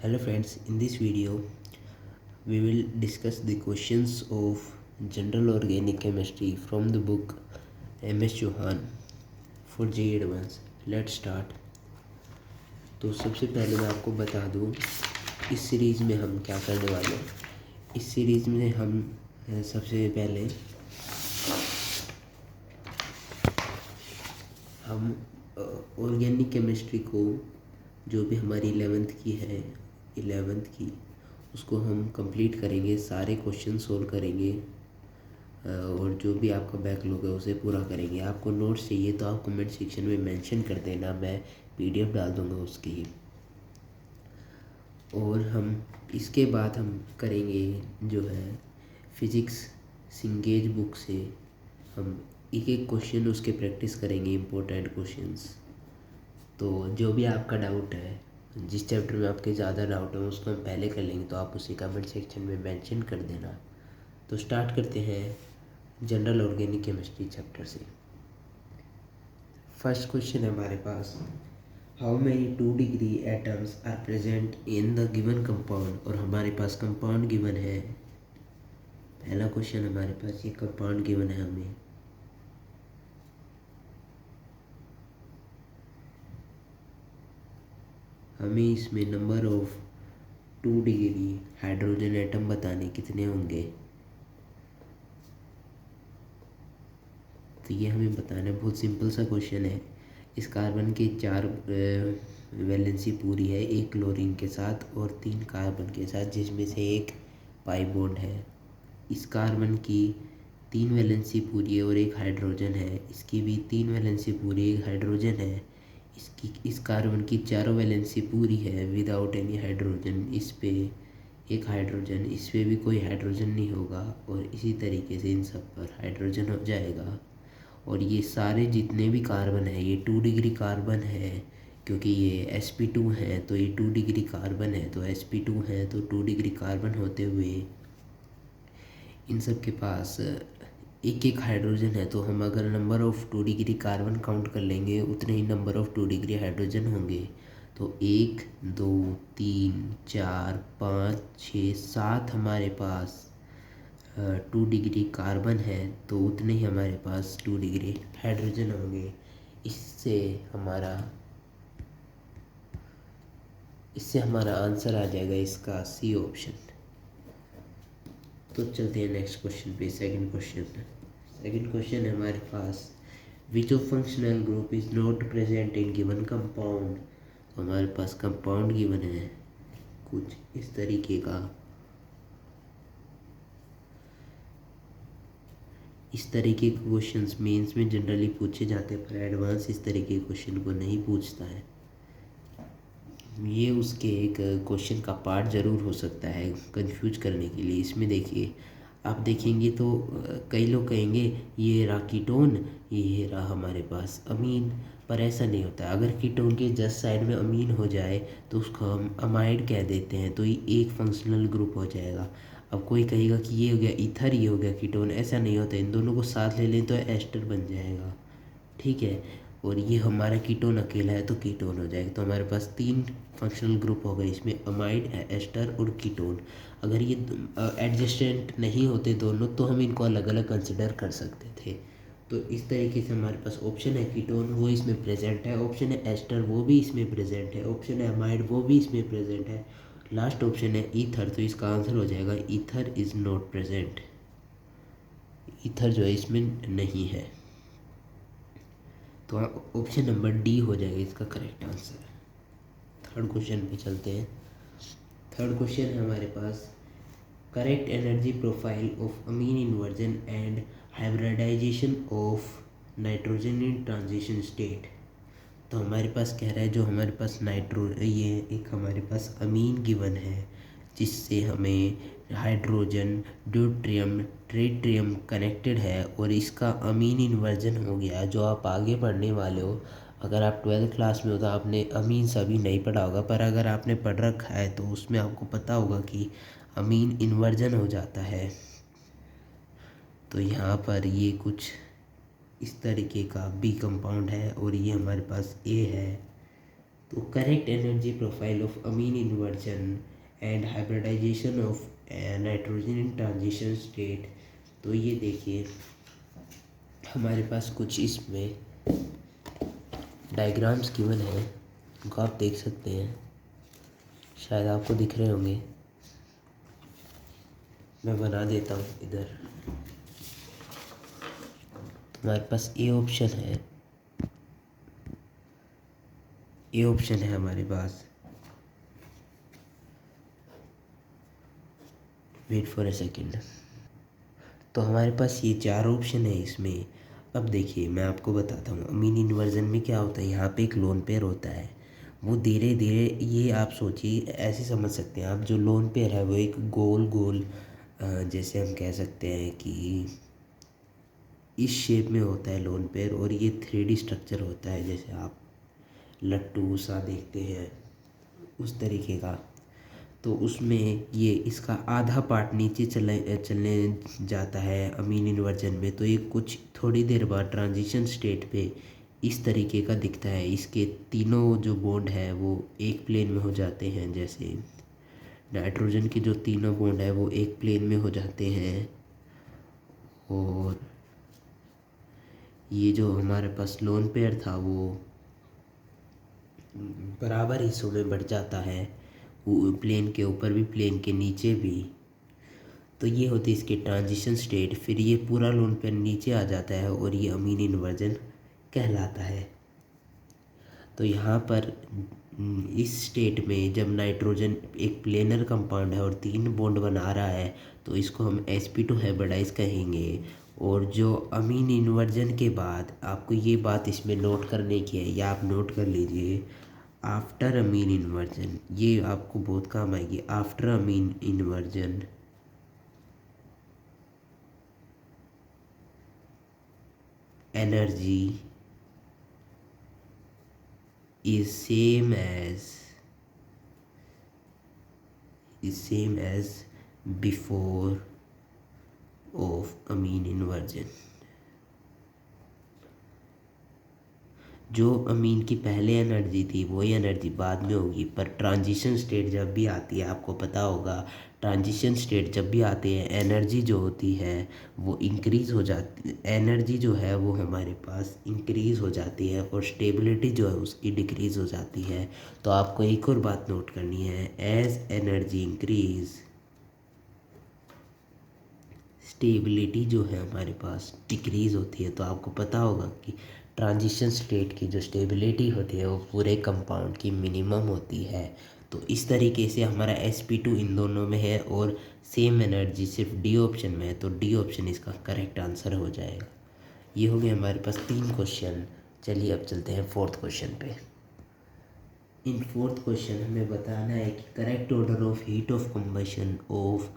Hello friends, in this video we will discuss the questions of general organic chemistry from the book MS Chauhan for JEE Advanced. Let's start. तो सबसे पहले मैं आपको बता दूं इस सीरीज़ में हम क्या करने वाले हैं। इस सीरीज़ में हम सबसे पहले हम ऑर्गेनिक केमिस्ट्री को जो भी हमारी 11th की उसको हम कंप्लीट करेंगे, सारे क्वेश्चन सोल्व करेंगे और जो भी आपका बैकलॉग है उसे पूरा करेंगे। आपको नोट्स चाहिए तो आप कमेंट सेक्शन में मेंशन कर देना, मैं पीडीएफ डाल दूँगा उसकी। और हम इसके बाद हम करेंगे जो है फिज़िक्स सिंगेज बुक से हम एक एक क्वेश्चन उसके प्रैक्टिस करेंगे, इम्पोर्टेंट क्वेश्चंस। तो जो भी आपका डाउट है, जिस चैप्टर में आपके ज़्यादा डाउट है उसको हम पहले कर लेंगे, तो आप उसे कमेंट सेक्शन में मेंशन कर देना। तो स्टार्ट करते हैं जनरल ऑर्गेनिक केमिस्ट्री चैप्टर से। फर्स्ट क्वेश्चन है हमारे पास, how many 2 degree atoms are present in the given compound. और हमारे पास कंपाउंड गिवन है। पहला क्वेश्चन हमारे पास ये कंपाउंड गिवन है हमें इसमें number of 2 degree hydrogen atom बताने कितने होंगे। तो ये हमें बताना है, बहुत सिंपल सा क्वेश्चन है। इस कार्बन के 4 वैलेंसी पूरी है, 1 क्लोरीन के साथ और 3 कार्बन के साथ, जिसमें से एक पाई बॉन्ड है। इस कार्बन की 3 वैलेंसी पूरी है और 1 हाइड्रोजन है। इसकी भी 3 वैलेंसी पूरी, 1 हाइड्रोजन है। इस कार्बन की 4 वैलेंसी पूरी है विदाउट एनी हाइड्रोजन। इस पे 1 हाइड्रोजन, इस पे भी कोई हाइड्रोजन नहीं होगा और इसी तरीके से इन सब पर हाइड्रोजन हो जाएगा। और ये सारे जितने भी कार्बन है ये 2 डिग्री कार्बन है, क्योंकि ये sp2 है तो ये 2 डिग्री कार्बन है। तो sp2 है तो 2 डिग्री कार्बन होते हुए इन सब के पास एक एक हाइड्रोजन है। तो हम अगर number of 2 degree carbon count कर लेंगे उतने ही नंबर ऑफ़ 2 डिग्री हाइड्रोजन होंगे। तो 1 2 3 4 5 6 7 हमारे पास 2 डिग्री कार्बन है, तो उतने ही हमारे पास 2 डिग्री हाइड्रोजन होंगे। इससे हमारा आंसर आ जाएगा इसका सी ऑप्शन। तो चलते हैं नेक्स्ट क्वेश्चन पे। सेकंड क्वेश्चन है हमारे पास, which of functional group is not present in given compound. तो हमारे पास कंपाउंड गिवन है कुछ इस तरीके का। इस तरीके के क्वेश्चंस मेंस में जनरली पूछे जाते हैं, पर एडवांस इस तरीके के क्वेश्चन को नहीं पूछता है। ये उसके एक क्वेश्चन का पार्ट ज़रूर हो सकता है कंफ्यूज करने के लिए। इसमें देखिए, आप देखेंगे तो कई लोग कहेंगे ये रहा कीटोन, ये रहा हमारे पास अमीन, पर ऐसा नहीं होता। अगर कीटोन के जस्ट साइड में अमीन हो जाए तो उसको हम अमाइड कह देते हैं, तो ये एक फंक्शनल ग्रुप हो जाएगा। अब कोई कहेगा कि ये हो गया ईथर, ये हो गया कीटोन, ऐसा नहीं होता। इन दोनों को साथ ले लें तो एस्टर बन जाएगा, ठीक है। और ये हमारा कीटोन अकेला है तो कीटोन हो जाएगा। तो हमारे पास 3 फंक्शनल ग्रुप हो गए, इसमें अमाइड, एस्टर और कीटोन। अगर ये एडजस्टेंट नहीं होते दोनों तो हम इनको अलग अलग कंसिडर कर सकते थे। तो इस तरीके से हमारे पास ऑप्शन है कीटोन, वो इसमें प्रेजेंट है। ऑप्शन है एस्टर, वो भी इसमें प्रेजेंट है। ऑप्शन है अमाइड, वो भी इसमें प्रेजेंट है। लास्ट ऑप्शन है ईथर, तो इसका आंसर हो जाएगा ether is not present. Ether जो है इसमें नहीं है, तो ऑप्शन नंबर डी हो जाएगा इसका करेक्ट आंसर। थर्ड क्वेश्चन पे चलते हैं। थर्ड क्वेश्चन है हमारे पास, correct energy profile of amine inversion and hybridisation of nitrogen in transition state. तो हमारे पास कह रहा है जो हमारे पास ये एक हमारे पास अमीन गिवन है, जिससे हमें हाइड्रोजन ड्यूट्रियम ट्रिटियम कनेक्टेड है और इसका अमीन इन्वर्जन हो गया। जो आप आगे पढ़ने वाले हो, अगर आप 12th क्लास में हो तो आपने अमीन सभी नहीं पढ़ा होगा, पर अगर आपने पढ़ रखा है तो उसमें आपको पता होगा कि अमीन इन्वर्जन हो जाता है। तो यहाँ पर ये कुछ इस तरीके का बी कंपाउंड है और ये हमारे पास ए है। तो correct energy profile of amine inversion and hybridisation of nitrogen in transition state. तो ये देखिए हमारे पास कुछ इसमें डायग्राम्स गिवन है, उनको आप देख सकते हैं, शायद आपको दिख रहे होंगे, मैं बना देता हूँ इधर। तो हमारे पास ए ऑप्शन है, ए ऑप्शन है हमारे पास, वेट फॉर ए सेकेंड। तो हमारे पास ये 4 ऑप्शन है इसमें। अब देखिए मैं आपको बताता हूँ अमीन इन्वर्जन में क्या होता है। यहाँ पे एक लोन पेयर होता है, वो धीरे धीरे, ये आप सोचिए ऐसे समझ सकते हैं आप, जो लोन पेयर है वो एक गोल गोल जैसे हम कह सकते हैं कि इस शेप में होता है लोन पेयर, और ये 3D स्ट्रक्चर होता है, जैसे आप लट्टू सा देखते हैं उस तरीके का। तो उसमें ये इसका आधा पार्ट नीचे चलने जाता है अमीन इन्वर्जन में, तो ये कुछ थोड़ी देर बाद ट्रांजिशन स्टेट पे इस तरीके का दिखता है। इसके तीनों जो बॉन्ड है वो एक प्लेन में हो जाते हैं, जैसे नाइट्रोजन के जो तीनों बॉन्ड है वो एक प्लेन में हो जाते हैं, और ये जो हमारे पास लोन पेयर था वो बराबर हिस्सों में बढ़ जाता है, वो प्लेन के ऊपर भी प्लेन के नीचे भी। तो ये होती है इसकी ट्रांजिशन स्टेट। फिर ये पूरा लोन पेयर नीचे आ जाता है और ये अमीन इन्वर्जन कहलाता है। तो यहाँ पर इस स्टेट में जब नाइट्रोजन एक प्लेनर कंपाउंड है और 3 बॉन्ड बना रहा है, तो इसको हम sp2 हाइब्रिडाइज कहेंगे। और जो अमीन इन्वर्जन के बाद आपको ये बात इसमें नोट करने की है, या आप नोट कर लीजिए, आफ्टर अमीन इन्वर्जन, ये आपको बहुत काम आएगी। After amine inversion energy is same as before of amine inversion। जो अमीन की पहले एनर्जी थी वही एनर्जी बाद में होगी, पर ट्रांजिशन स्टेट जब भी आती है, आपको पता होगा ट्रांजिशन स्टेट जब भी आते हैं एनर्जी जो होती है वो इंक्रीज़ हो जाती, एनर्जी जो है वो हमारे पास इंक्रीज़ हो जाती है, और स्टेबिलिटी जो है उसकी डिक्रीज़ हो जाती है। तो आपको एक और बात नोट करनी है, एज एनर्जी इंक्रीज़, स्टेबिलिटी जो है हमारे पास डिक्रीज़ होती है। तो आपको पता होगा कि ट्रांजिशन स्टेट की जो स्टेबिलिटी होती है वो पूरे कंपाउंड की मिनिमम होती है। तो इस तरीके से हमारा sp2 इन दोनों में है और सेम एनर्जी सिर्फ डी ऑप्शन में है, तो डी ऑप्शन इसका करेक्ट आंसर हो जाएगा। ये हो गए हमारे पास 3 क्वेश्चन। चलिए अब चलते हैं 4th क्वेश्चन पे। इन 4th क्वेश्चन हमें बताना है कि correct order of heat of combustion of,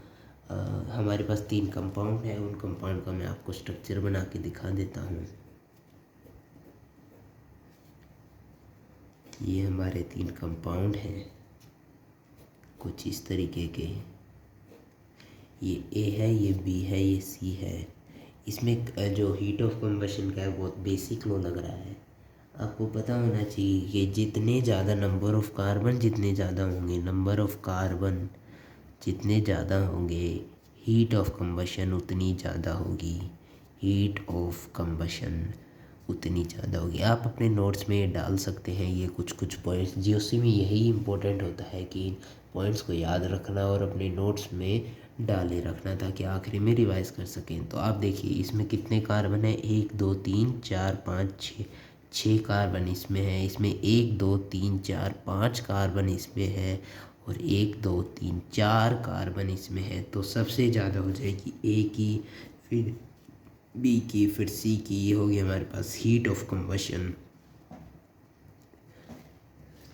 हमारे पास 3 कंपाउंड है, उन कंपाउंड का मैं आपको स्ट्रक्चर बना के दिखा देता हूँ। ये हमारे 3 कंपाउंड हैं कुछ इस तरीके के, ये ए है, ये बी है, ये सी है। इसमें जो हीट ऑफ कंबशन का है बहुत बेसिक लॉ लग रहा है, आपको पता होना चाहिए कि जितने ज़्यादा नंबर ऑफ़ कार्बन जितने ज़्यादा होंगे, नंबर ऑफ़ कार्बन जितने ज़्यादा होंगे, हीट ऑफ कंबशन उतनी ज़्यादा होगी, हीट ऑफ कंबशन उतनी ज़्यादा होगी। आप अपने नोट्स में डाल सकते हैं ये कुछ कुछ पॉइंट्स, जीओसी में यही इम्पोर्टेंट होता है कि पॉइंट्स को याद रखना और अपने नोट्स में डाले रखना, ताकि आखिरी में रिवाइज कर सकें। तो आप देखिए इसमें कितने कार्बन है, 1 2 3 4 5 6, 6 कार्बन इसमें है। इसमें 1 2 3 4 5 कार्बन इसमें है, और 1 2 3 4 कार्बन इसमें है। तो सबसे ज़्यादा हो जाएगी ए की, फिर बी की, फिर सी की। ये होगी हमारे पास हीट ऑफ कंबशन।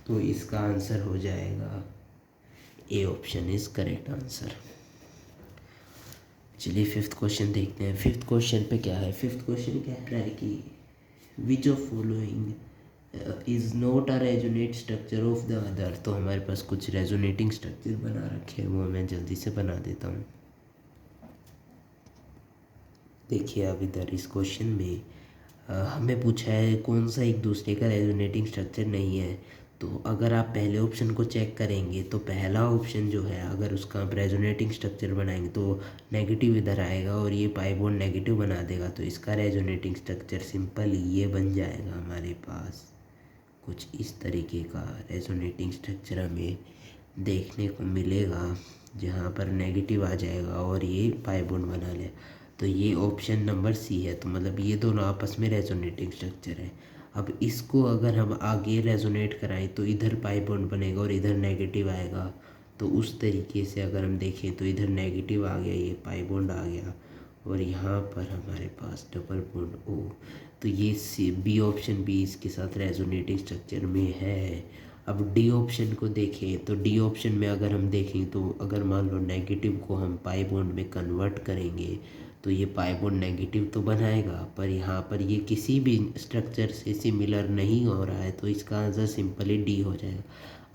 तो इसका आंसर हो जाएगा A option is correct answer. चलिए 5th क्वेश्चन देखते हैं। 5th क्वेश्चन पे क्या है, 5th क्वेश्चन कह रहा है कि which of following is not a resonate structure of the other. तो हमारे पास कुछ रेजोनेटिंग स्ट्रक्चर बना रखे हैं, वो मैं जल्दी से बना देता हूँ। देखिए अब इधर इस क्वेश्चन में हमें पूछा है कौन सा एक दूसरे का रेजोनेटिंग स्ट्रक्चर नहीं है। तो अगर आप पहले ऑप्शन को चेक करेंगे तो पहला ऑप्शन जो है अगर उसका आप रेजोनेटिंग स्ट्रक्चर बनाएंगे तो नेगेटिव इधर आएगा और ये पाई बॉन्ड नेगेटिव बना देगा। तो इसका रेजोनेटिंग स्ट्रक्चर सिंपल ये बन जाएगा हमारे पास कुछ इस तरीके का रेजोनेटिंग स्ट्रक्चर हमें देखने को मिलेगा, जहाँ पर नेगेटिव आ जाएगा और ये पाई बॉन्ड बना ले। तो ये ऑप्शन नंबर सी है। तो मतलब ये दोनों आपस में रेजोनेटिंग स्ट्रक्चर है। अब इसको अगर हम आगे रेजोनेट कराएं तो इधर पाई बॉन्ड बनेगा और इधर नेगेटिव आएगा। तो उस तरीके से अगर हम देखें तो इधर नेगेटिव आ गया, ये पाई बॉन्ड आ गया और यहाँ पर हमारे पास डबल बॉन्ड ओ। तो ये सी बी ऑप्शन भी इसके साथ रेजोनेटिंग स्ट्रक्चर में है। अब डी ऑप्शन को देखें तो डी ऑप्शन में अगर हम देखें तो अगर मान लो नेगेटिव को हम पाई बॉन्ड में कन्वर्ट करेंगे तो ये पाई बॉन्ड नेगेटिव तो बनाएगा, पर यहाँ पर ये किसी भी स्ट्रक्चर से सिमिलर नहीं हो रहा है। तो इसका आंसर सिंपली डी हो जाएगा।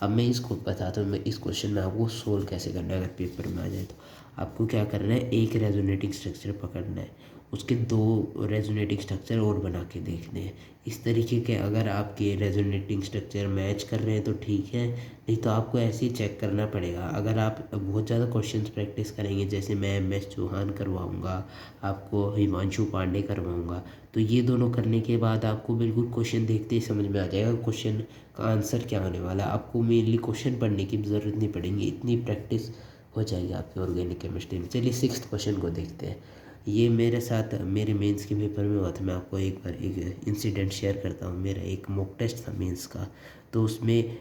अब मैं इसको बताता हूँ मैं इस क्वेश्चन में आपको सोल्व कैसे करना है। अगर पेपर में आ जाए तो आपको क्या करना है, एक रेजोनेटिंग स्ट्रक्चर पकड़ना है, उसके दो रेजोनेटिंग स्ट्रक्चर और बना के देखने हैं। इस तरीके के अगर आपके रेजोनेटिंग स्ट्रक्चर मैच कर रहे हैं तो ठीक है, नहीं तो आपको ऐसे ही चेक करना पड़ेगा। अगर आप बहुत ज़्यादा क्वेश्चंस प्रैक्टिस करेंगे, जैसे मैं MS चौहान करवाऊँगा, आपको हिमांशु पांडे करवाऊँगा, तो ये दोनों करने के बाद आपको बिल्कुल क्वेश्चन देखते ही समझ में आ जाएगा क्वेश्चन का आंसर क्या होने वाला है। आपको मेनली क्वेश्चन पढ़ने की ज़रूरत नहीं पड़ेगी, इतनी प्रैक्टिस हो जाएगी आपकी ऑर्गेनिक केमिस्ट्री में। चलिए 6th क्वेश्चन को देखते हैं। ये मेरे साथ मेरे मेंस के पेपर में हुआ था। मैं आपको एक बार एक इंसिडेंट शेयर करता हूँ। मेरा एक मॉक टेस्ट था मेंस का, तो उसमें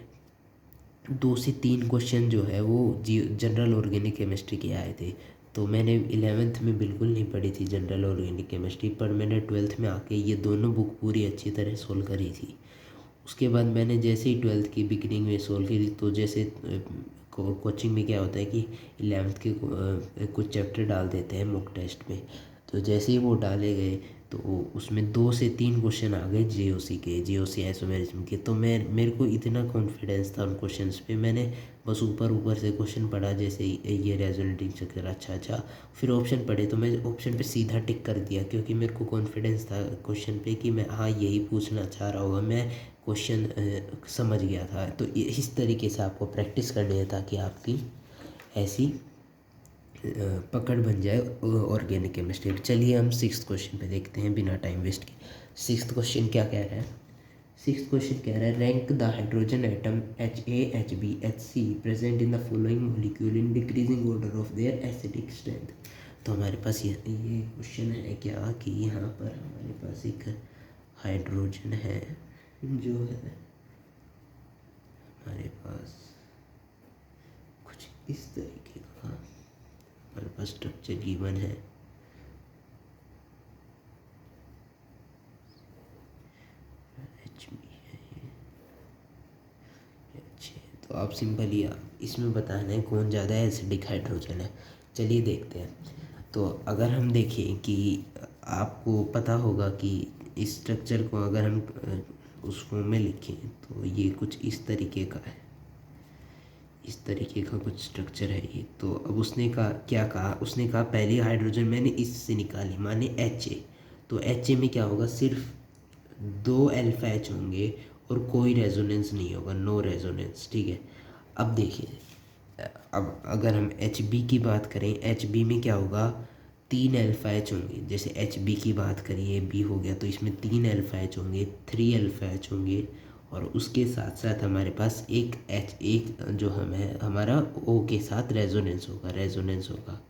2 से 3 क्वेश्चन जो है वो जनरल ऑर्गेनिक केमिस्ट्री के आए थे। तो मैंने 11th में बिल्कुल नहीं पढ़ी थी जनरल ऑर्गेनिक केमिस्ट्री, पर मैंने 12th में आके ये दोनों बुक पूरी अच्छी तरह सोल्व करी थी। उसके बाद मैंने जैसे ही 12th की बिगिनिंग में सोल्व करी, तो जैसे कोचिंग में क्या होता है कि 11th के कुछ चैप्टर डाल देते हैं मॉक टेस्ट में। तो जैसे ही वो डाले गए तो उसमें 2 से 3 क्वेश्चन आ गए जीओसी आइसोमेरिज्म के। तो मेरे को इतना कॉन्फिडेंस था उन क्वेश्चंस पे, मैंने बस ऊपर ऊपर से क्वेश्चन पढ़ा, जैसे ये रेजोनेटिंग स्ट्रक्चर अच्छा फिर ऑप्शन पढ़े तो मैं ऑप्शन पे सीधा टिक कर दिया, क्योंकि मेरे को कॉन्फिडेंस था क्वेश्चन पे कि मैं हाँ यही पूछना चाह रहा होगा, मैं क्वेश्चन समझ गया था। तो इस तरीके से आपको प्रैक्टिस करनी है ताकि आपकी ऐसी पकड़ बन जाए ऑर्गेनिक केमिस्ट्री। चलिए हम 6th क्वेश्चन पे देखते हैं बिना टाइम वेस्ट किए। 6th क्वेश्चन क्या कह रहा है? 6th क्वेश्चन कह रहा है rank the hydrogen atom HA HB HC present in the following molecule in decreasing order of their acidic strength. तो हमारे पास ये क्वेश्चन है क्या कि यहाँ पर हमारे पास एक हाइड्रोजन है जो है हमारे पास कुछ इस तरीके का हमारे पास स्ट्रक्चर गिवन है। HB है ये अच्छे। तो आप सिंपली इसमें बताना है कौन ज़्यादा एसिडिक हाइड्रोजन है। चलिए देखते हैं। तो अगर हम देखें कि आपको पता होगा कि इस स्ट्रक्चर को अगर हम उस फॉर्म में लिखें तो ये कुछ इस तरीके का है, इस तरीके का कुछ स्ट्रक्चर है ये। तो अब उसने कहा क्या कहा, उसने कहा पहली हाइड्रोजन मैंने इससे निकाली, माने HA। तो HA में क्या होगा, सिर्फ 2 अल्फा H होंगे और कोई रेजोनेंस नहीं होगा, नो रेजोनेंस, ठीक है। अब देखिए, अब अगर हम HB की बात करें, HB में क्या होगा, 3 अल्फा H होंगे। जैसे HB की बात करिए, B हो गया तो इसमें 3 अल्फा H होंगे, 3 अल्फा H होंगे और उसके साथ साथ हमारे पास एक जो हमें हमारा O के साथ रेजोनेंस होगा,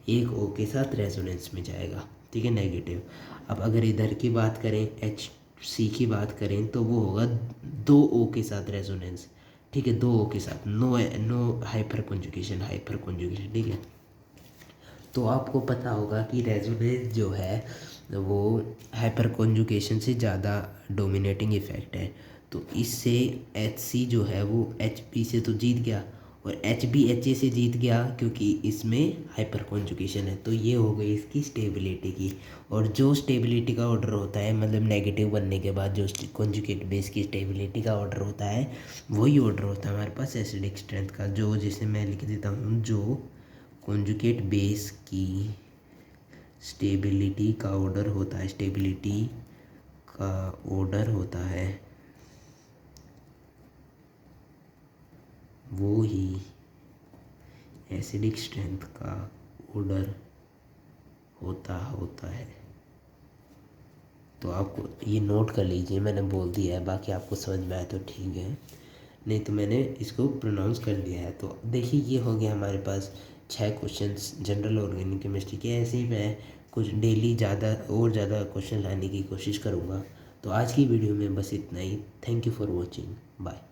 एक O के साथ रेजोनेंस में जाएगा, ठीक है, नेगेटिव। अब अगर इधर की बात करें, HC की बात करें तो वो होगा 2 O के साथ रेजोनेंस, ठीक है, 2 O के साथ, नो हाइपर कॉन्जुगेशन, ठीक है। तो आपको पता होगा कि रेजोनेंस जो है वो हाइपर कॉन्जुगेशन से ज़्यादा डोमिनेटिंग इफेक्ट है। तो इससे HC जो है वो HB से तो जीत गया और HB HA से जीत गया, क्योंकि इसमें हाइपर कॉन्जुगेशन है। तो ये हो गई इसकी स्टेबिलिटी की। और जो स्टेबिलिटी का ऑर्डर होता है, मतलब नेगेटिव बनने के बाद जो कॉन्जुगेट बेस की स्टेबिलिटी का ऑर्डर होता है, वही ऑर्डर होता है हमारे पास एसिडिक स्ट्रेंथ का, जो जिसे मैं लिख देता हूँ, जो कॉन्जुगेट बेस की स्टेबिलिटी का ऑर्डर होता है, स्टेबिलिटी का ऑर्डर होता है वो ही एसिडिक स्ट्रेंथ का ऑर्डर होता है। तो आपको ये नोट कर लीजिए, मैंने बोल दिया है, बाकी आपको समझ में आए तो ठीक है, नहीं तो मैंने इसको प्रोनाउंस कर लिया है। तो देखिए ये हो गया हमारे पास 6 क्वेश्चंस जनरल ऑर्गेनिक केमिस्ट्री के। ऐसे ही मैं कुछ डेली ज़्यादा क्वेश्चन लाने की कोशिश करूँगा। तो आज की वीडियो में बस इतना ही। Thank you for watching. Bye.